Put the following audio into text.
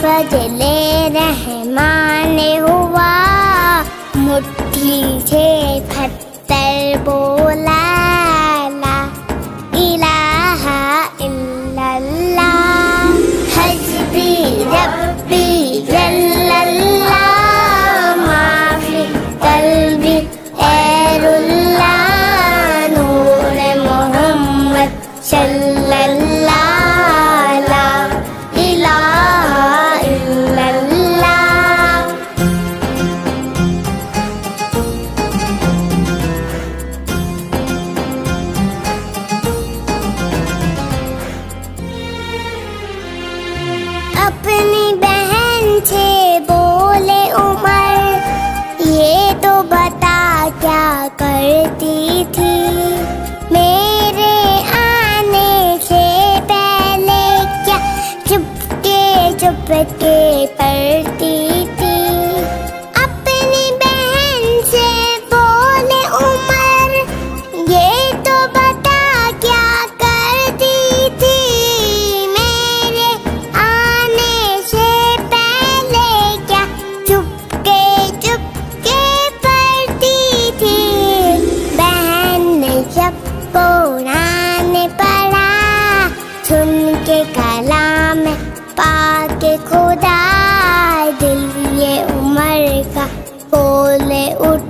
फजले रहमान हुआ, मुट्ठी से पत्थर बोला, ला इलाहा इल्लल्लाह, हस्बी रब्बी जल्लल्लाह, माफी कल्बी खैरुल्लाह, नूर मोहम्मद सल्लल्लाह, ला इलाहा इल्लल्लाह। अपनी बहन से बोले उमर, ये तो बता क्या करती थी, मेरे आने से पहले क्या चुपके चुपके पढ़ती थी। अपनी बहन से बोले उमर, ये तो बता क्या करती थी, मेरे आने से पहले क्या चुपके चुपके पढ़ती थी। बहन ने जब कुरान पढ़ा, सुन के कलाम पाके खुदा, दिल ये उमर का बोले उठ